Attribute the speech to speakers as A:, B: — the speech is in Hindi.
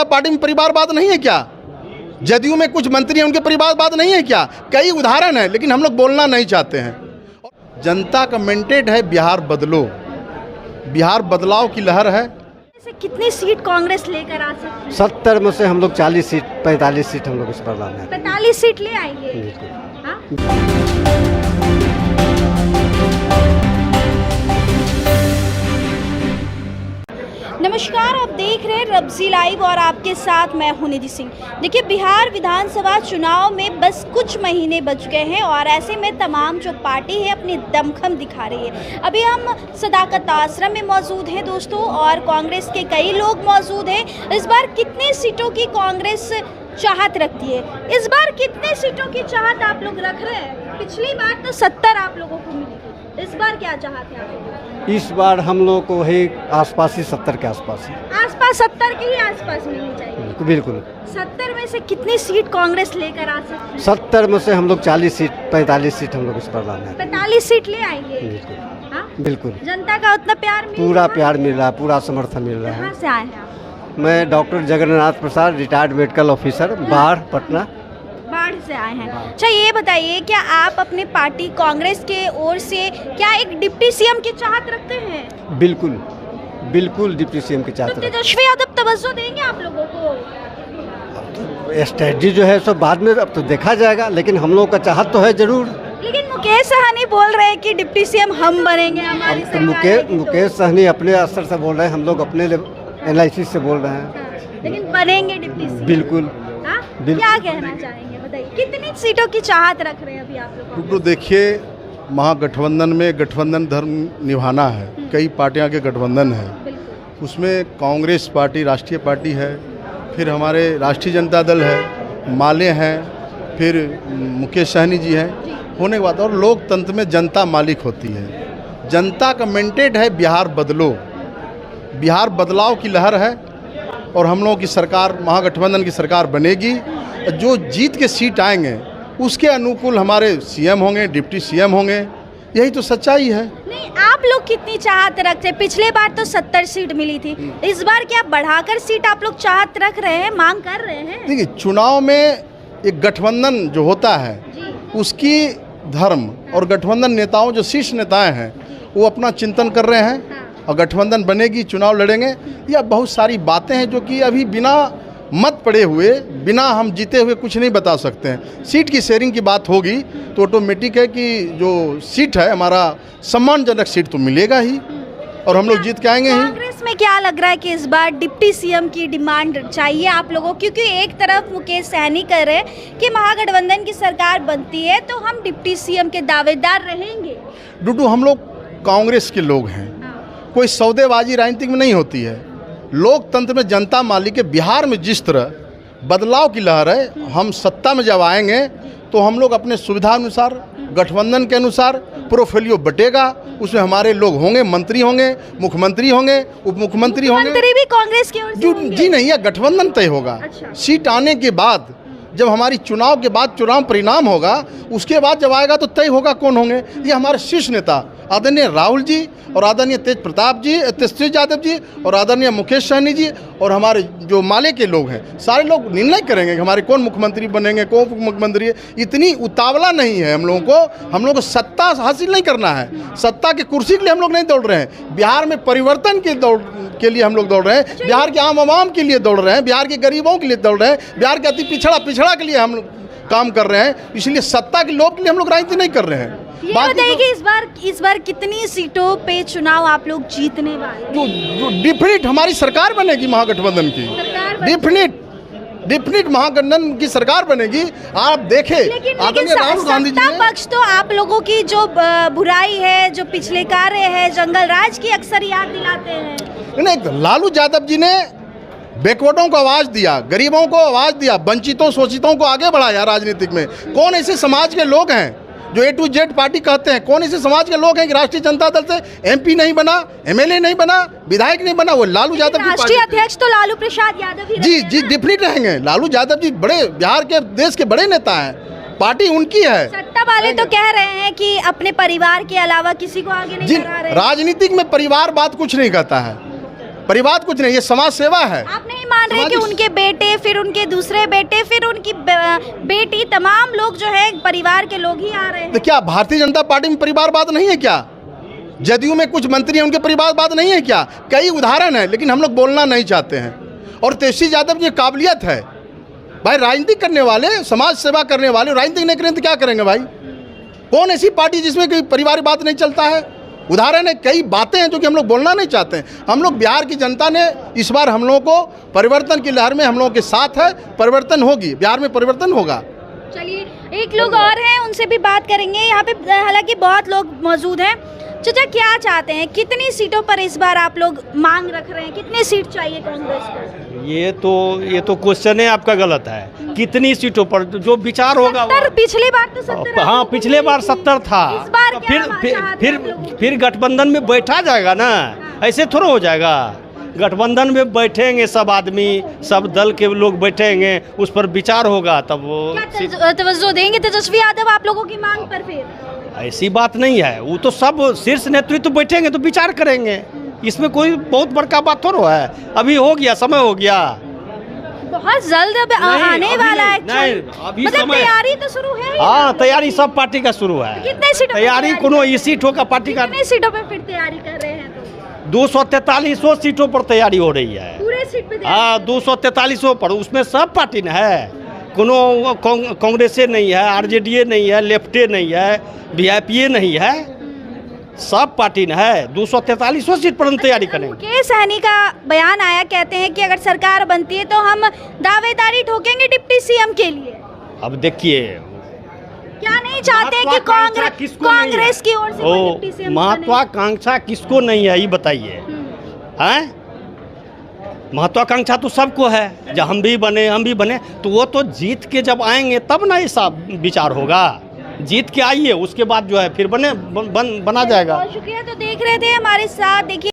A: जनता पार्टी में परिवारवाद नहीं है क्या? जदयू में कुछ मंत्री हैं, उनके परिवारवाद नहीं है क्या? कई उदाहरण हैं, लेकिन हम लोग बोलना नहीं चाहते हैं। जनता का मैंडेट है बिहार बदलो, बिहार बदलाव की लहर है।
B: कितनी सीट कांग्रेस लेकर आ सकती है?
C: 70 में से हम लोग 40 सीट 45 सीट हम लोग इस पर लाना है।
B: 45 सीट ले आएंगे।
C: बिल्कुल।
B: हाँ? नमस्कार, आप देख रहे हैं रब्जी लाइव और आपके साथ मैं हूं निधि सिंह। देखिए, बिहार विधानसभा चुनाव में बस कुछ महीने बच गए हैं और ऐसे में तमाम जो पार्टी है अपनी दमखम दिखा रही है। अभी हम सदाकत आश्रम में मौजूद हैं दोस्तों, और कांग्रेस के कई लोग मौजूद हैं। इस बार कितनी सीटों की कांग्रेस चाहत रखती है? इस बार कितने सीटों की चाहत आप लोग रख रहे हैं? पिछली बार तो 70 आप लोगों को मिली थी, इस बार क्या चाहत है आप लोगों को?
C: इस बार हम लोग को वही आसपास ही 70 के आसपास ही
B: 70 के ही आसपास मिलनी चाहिए।
C: बिल्कुल।
B: 70 में से कितनी सीट कांग्रेस लेकर आ सकती है?
C: 70 में से हम लोग 40 सीट 45 सीट हम लोग इस पर लाना है।
B: 45 सीट ले आएंगे।
C: बिल्कुल।
B: हाँ?
C: बिल्कुल।
B: जनता का उतना प्यार मिल
C: पूरा प्यार मिल रहा है, पूरा समर्थन मिल रहा
B: कहाँ
C: है।
B: से आए हैं आप?
C: मैं डॉक्टर जगन्नाथ प्रसाद, रिटायर्ड मेडिकल ऑफिसर, बाढ़, पटना।
B: बाढ़ से आए हैं। अच्छा, ये बताइए, क्या आप अपने पार्टी कांग्रेस के ओर से क्या एक डिप्टी सीएम की चाहत रखते हैं?
C: बिल्कुल बिल्कुल डिप्टी सीएम की
B: तो
C: चाहत रखते
B: तेजस्वी यादव तवज्जो देंगे आप लोगों को?
C: हैं। स्ट्रेटजी जो है सब बाद में अब तो देखा जाएगा, लेकिन हम लोग का चाहत तो है जरूर।
B: लेकिन मुकेश सहनी बोल रहे हैं कि डिप्टी सीएम हम बनेंगे, हमारी
C: अब
B: सरकार आएगी तो।
C: मुकेश सहनी अपने स्तर से बोल रहे हैं, हम लोग अपने एनालिसिस से बोल रहे हैं।
B: हाँ, लेकिन बनेंगे डिप्टी सीएम?
C: बिल्कुल।
B: हाँ?
C: बिल्कुल।
B: क्या कहना चाहेंगे, बताइए, कितनी सीटों की चाहत रख रहे हैं अभी आप लोग?
A: तो देखिए, महागठबंधन में गठबंधन धर्म निभाना है। कई पार्टियां के गठबंधन है,
B: बिल्कुल।
A: उसमें कांग्रेस पार्टी राष्ट्रीय पार्टी है, फिर हमारे राष्ट्रीय जनता दल है, माले हैं, फिर मुकेश सहनी जी हैं। होने के बाद और लोकतंत्र में जनता मालिक होती है। जनता का मैंडेट है बिहार बदलो, बिहार बदलाव की लहर है। और हम लोगों की सरकार, महागठबंधन की सरकार बनेगी। जो जीत के सीट आएंगे उसके अनुकूल हमारे सीएम होंगे, डिप्टी सीएम होंगे। यही तो सच्चाई है।
B: नहीं, आप लोग कितनी चाहत रखते हैं? पिछले बार तो 70 सीट मिली थी, इस बार क्या बढ़ाकर सीट आप लोग चाहत रख रहे हैं, मांग कर रहे हैं?
A: देखिए, चुनाव में एक गठबंधन जो होता है उसकी धर्म और गठबंधन नेताओं, जो शीर्ष नेताएं हैं, वो अपना चिंतन कर रहे हैं और गठबंधन बनेगी, चुनाव लड़ेंगे। या बहुत सारी बातें हैं जो कि अभी बिना मत पड़े हुए, बिना हम जीते हुए कुछ नहीं बता सकते हैं। सीट की शेयरिंग की बात होगी तो ऑटोमेटिक है कि जो सीट है हमारा सम्मानजनक सीट तो मिलेगा ही और हम लोग जीत के आएंगे ही।
B: कांग्रेस में क्या लग रहा है कि इस बार डिप्टी सीएम की डिमांड चाहिए आप लोगों, क्योंकि एक तरफ मुकेश सहनी कह रहे हैं कि महागठबंधन की सरकार बनती है तो हम डिप्टी सीएम के दावेदार रहेंगे।
A: डूडू, हम लोग कांग्रेस के लोग हैं, कोई सौदेबाजी राजनीति में नहीं होती है। लोकतंत्र में जनता मालिक है। बिहार में जिस तरह बदलाव की लहर है, हम सत्ता में जब आएंगे तो हम लोग अपने सुविधा अनुसार, गठबंधन के अनुसार पोर्टफोलियो बटेगा, उसमें हमारे लोग होंगे, मंत्री होंगे, मुख्यमंत्री होंगे, उप मुख्यमंत्री होंगे।
B: मंत्री भी कांग्रेस की ओर से होंगे?
A: जी नहीं, यह गठबंधन तय होगा।
B: अच्छा।
A: सीट आने के बाद, जब हमारी चुनाव के बाद चुनाव परिणाम होगा, उसके बाद जब आएगा तो तय होगा कौन होंगे। ये हमारे शीर्ष नेता आदरणीय राहुल जी और आदरणीय तेजस्वी यादव जी और आदरणीय मुकेश सहनी जी और हमारे जो माले के लोग हैं, सारे लोग निर्णय करेंगे कि हमारे कौन मुख्यमंत्री बनेंगे, कौन उप मुख्यमंत्री है। इतनी उतावला नहीं है हम लोगों को। हम लोग को सत्ता हासिल नहीं करना है, सत्ता की कुर्सी के लिए हम लोग नहीं दौड़ रहे हैं। बिहार में परिवर्तन के दौड़ के लिए हम लोग दौड़ रहे हैं, बिहार के आम आवाम के लिए दौड़ रहे हैं, बिहार के गरीबों के लिए दौड़ रहे हैं, बिहार के अति पिछड़ा के लिए हम लोग काम कर रहे हैं। इसलिए सत्ता के लोभ के लिए हम लोग राजनीति नहीं कर रहे हैं।
B: ये बताइए कि इस बार कितनी सीटों पे चुनाव आप लोग जीतने वाले हैं?
A: जो डिफिनिट हमारी सरकार बनेगी महागठबंधन की, डिफिनिट महागठबंधन की सरकार बनेगी। आप देखें, आदरणीय राहुल गांधी जी
B: सत्ता पक्ष तो आप लोगों की जो बुराई है, जो पिछले कार्य है, जंगल राज की अक्सर याद दिलाते हैं।
A: नहीं, लालू यादव जी ने बैकवर्डों को आवाज दिया, गरीबों को आवाज दिया, वंचितों शोषितों को आगे बढ़ाया राजनीतिक में। कौन ऐसे समाज के लोग हैं जो A to Z पार्टी कहते हैं? कौन ऐसे समाज के लोग हैं कि राष्ट्रीय जनता दल से MP नहीं बना, MLA नहीं बना, विधायक नहीं बना? वो लालू यादव जी
B: राष्ट्रीय अध्यक्ष तो लालू प्रसाद यादव ही
A: जी डिफिनिट रहेंगे। लालू यादव जी बड़े बिहार के, देश के बड़े नेता हैं, पार्टी उनकी है।
B: सत्ता वाले तो कह रहे हैं कि अपने परिवार के अलावा किसी को आगे नहीं बढ़ा रहे।
A: राजनीतिक में परिवार बात कुछ नहीं कहता है। परिवार कुछ नहीं, ये समाज सेवा है।
B: आप नहीं मान रहे कि
A: समाज-
B: उनके बेटे, फिर उनके दूसरे बेटे, फिर उनकी बेटी, तमाम लोग जो है परिवार के लोग ही आ रहे हैं?
A: तो क्या भारतीय जनता पार्टी में परिवारवाद नहीं है क्या? जदयू में कुछ मंत्री हैं, उनके परिवारवाद नहीं है क्या? कई उदाहरण है, लेकिन हम लोग बोलना नहीं चाहते हैं। और तेजस्वी यादव की काबिलियत है भाई, राजनीति करने वाले, समाज सेवा करने वाले, राजनीति नहीं करें तो क्या करेंगे भाई? कौन ऐसी पार्टी जिसमें कोई परिवारवाद नहीं चलता है? उदाहरण है, कई बातें हैं जो कि हम लोग बोलना नहीं चाहते हैं। हम लोग, बिहार की जनता ने इस बार हम लोगों को परिवर्तन की लहर में हम लोगों के साथ है, परिवर्तन होगी, बिहार में परिवर्तन होगा।
B: चलिए, एक लोग और हैं, उनसे भी बात करेंगे। यहाँ पे हालांकि बहुत लोग मौजूद हैं। चाचा, क्या चाहते हैं, कितनी सीटों पर इस बार आप लोग मांग रख रहे हैं? कितनी सीट चाहिए कांग्रेस को?
D: ये तो क्वेश्चन है आपका गलत है। कितनी सीटों पर जो विचार होगा
B: 70, पिछली बार तो 70।
D: हाँ, पिछले बार 70 था।
B: इस बार
D: तो
B: क्या चाहते हैं आप लोग?
D: फिर गठबंधन में बैठा जाएगा ना, ऐसे थोड़ा हो जाएगा। गठबंधन में बैठेंगे सब आदमी, सब दल के लोग बैठेंगे, उस पर विचार होगा, तब वो
B: क्या तवज्जो देंगे तेजस्वी यादव आप लोगों की मांग पर? फिर
D: ऐसी बात नहीं है, वो तो सब शीर्ष नेतृत्व बैठेंगे तो विचार करेंगे, इसमें कोई बहुत बड़का बात थोड़ा है। अभी हो गया, समय हो गया,
B: बहुत जल्द अब आने
D: अभी
B: वाला है।
D: नहीं, अभी
B: मतलब
D: समय-
B: तैयारी तो शुरू है ही ना?
D: हाँ, तैयारी सब पार्टी का शुरू है।
B: कितने सीटों पे
D: तैयारी
B: तैयारी
D: कोनो इसी ठोका पार्टी का
B: कितने सीटों पे फिर तैयारी कर रहे हैं? तो
D: 243 सीटों पर तैयारी हो रही है।
B: पूरे सीट पे तैयारी?
D: हाँ, 243 पर, उसमें सब पार्टी न है, कोनो कांग्रेसे नहीं है, आरजेडी नहीं है, लेफ्टे नहीं है, वीआईपी नहीं है, सब पार्टी न है। 243 सीट पर हम तैयारी करेंगे।
B: मुकेश सहनी का बयान आया, कहते हैं कि अगर सरकार बनती है तो हम दावेदारी ठोकेंगे डिप्टी सीएम के लिए।
D: अब देखिए,
B: क्या नहीं चाहते कि
D: महत्वाकांक्षा किसको नहीं है?
B: कांग्रेस की ओर से कोई
D: ओ,
B: डिप्टी सीएम
D: महत्वाकांक्षा किसको नहीं है, ये बताइए। हैं? महत्वाकांक्षा तो सबको है, जब हम भी बने, तो वो तो जीत के जब आएंगे तब ना ऐसा विचार होगा। जीत के आइए, उसके बाद जो है फिर बना जाएगा।
B: बहुत शुक्रिया। तो देख रहे थे हमारे साथ, देखिए